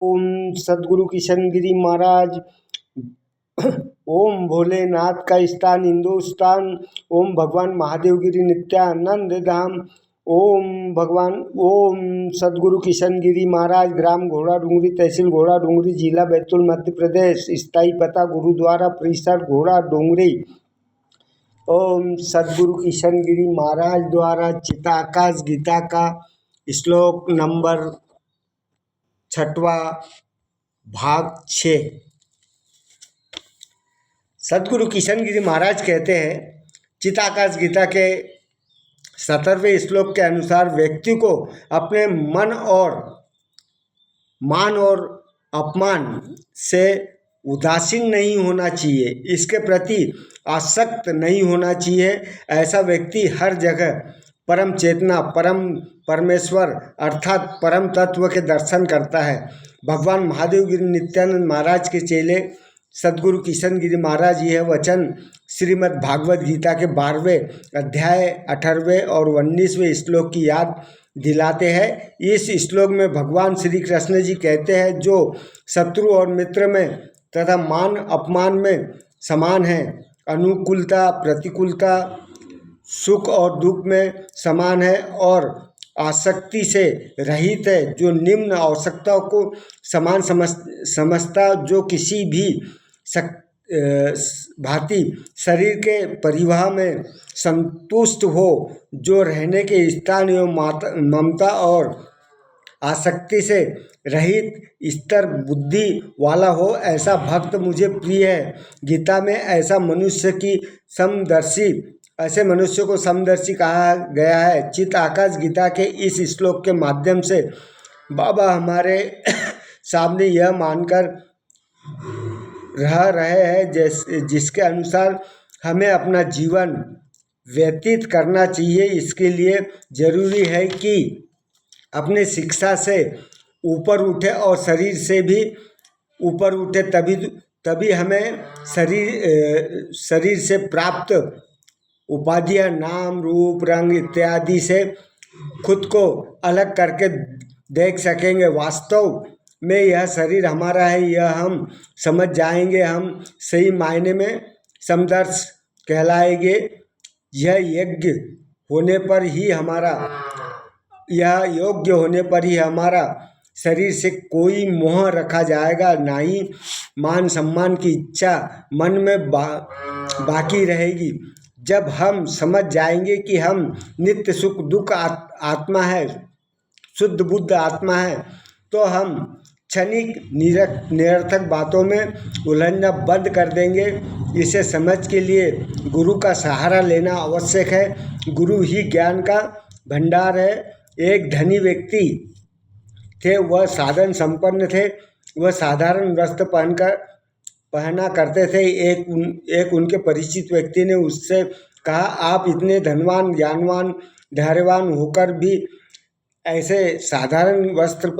ओम सदगुरु किशन गिरी महाराज। ओम भोलेनाथ का स्थान हिंदुस्तान। ओम भगवान महादेव गिरी नित्यानंद धाम। ओम सदगुरु किशन गिरी महाराज, ग्राम घोड़ा डूंगरी, तहसील घोड़ा डूंगरी, जिला बैतूल, मध्य प्रदेश। स्थायी पता गुरुद्वारा परिसर घोड़ा डूंगरी। ओम सदगुरु किशन गिरी महाराज द्वारा चिताकाश गीता का श्लोक नंबर 6वां भाग 6। सदगुरु किशन गिरी महाराज कहते हैं, चिताकाश गीता के 17वें श्लोक के अनुसार व्यक्ति को अपने मन और मान और अपमान से उदासीन नहीं होना चाहिए, इसके प्रति आसक्त नहीं होना चाहिए। ऐसा व्यक्ति हर जगह परम चेतना, परमेश्वर अर्थात परम तत्व के दर्शन करता है। भगवान महादेव गिरी नित्यानंद महाराज के चेले सदगुरु किशन गिरी महाराज यह वचन श्रीमद् भागवत गीता के 12वें अध्याय 18वें और 19वें श्लोक की याद दिलाते हैं। इस श्लोक में भगवान श्री कृष्ण जी कहते हैं, जो शत्रु और मित्र में तथा मान अपमान में समान है, अनुकूलता प्रतिकूलता, सुख और दुख में समान है और आसक्ति से रहित है, जो निम्न आवश्यकताओं को समान समझता, जो किसी भी भांति शरीर के परिवाह में संतुष्ट हो, जो रहने के स्थान एवं ममता और आसक्ति से रहित स्थिर बुद्धि वाला हो, ऐसा भक्त मुझे प्रिय है। गीता में ऐसे मनुष्य को समदर्शी कहा गया है। चित आकाश गीता के इस श्लोक के माध्यम से बाबा हमारे सामने यह मानकर रह रहे हैं जिसके अनुसार हमें अपना जीवन व्यतीत करना चाहिए। इसके लिए जरूरी है कि अपने शिक्षा से ऊपर उठे और शरीर से भी ऊपर उठे, तभी हमें शरीर से प्राप्त उपाधियां, नाम रूप रंग इत्यादि से खुद को अलग करके देख सकेंगे। वास्तव में यह शरीर हमारा है, यह हम समझ जाएंगे। हम सही मायने में समदर्श कहलाएंगे। यह योग्य होने पर ही हमारा शरीर से कोई मोह रखा जाएगा, ना ही मान सम्मान की इच्छा मन में बाकी रहेगी। जब हम समझ जाएंगे कि हम नित्य सुख दुख आत्मा है, शुद्ध बुद्ध आत्मा है, तो हम क्षणिक निरर्थक बातों में उलझना बंद कर देंगे। इसे समझ के लिए गुरु का सहारा लेना आवश्यक है। गुरु ही ज्ञान का भंडार है। एक धनी व्यक्ति थे, वह साधन संपन्न थे, वह साधारण वस्त्र पहना करते थे। एक उनके परिचित व्यक्ति ने उससे कहा, आप इतने धनवान ज्ञानवान धैर्यवान होकर भी ऐसे साधारण वस्त्र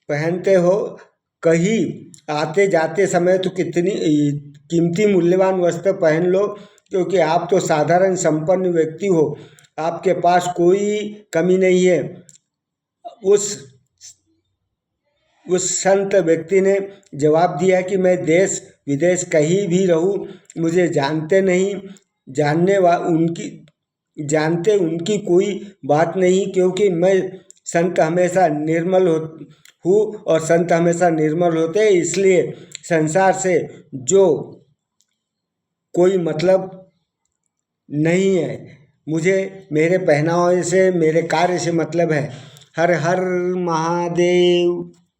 पहनते हो कहीं आते जाते समय तो कितनी कीमती मूल्यवान वस्त्र पहन लो, क्योंकि आप तो साधारण संपन्न व्यक्ति हो, आपके पास कोई कमी नहीं है। उस संत व्यक्ति ने जवाब दिया कि मैं देश विदेश कहीं भी रहूं, मुझे जानते उनकी कोई बात नहीं, क्योंकि मैं संत हमेशा निर्मल हूँ और संत हमेशा निर्मल होते हैं। इसलिए संसार से जो कोई मतलब नहीं है, मुझे मेरे पहनावे से, मेरे कार्य से मतलब है। हर हर महादेव।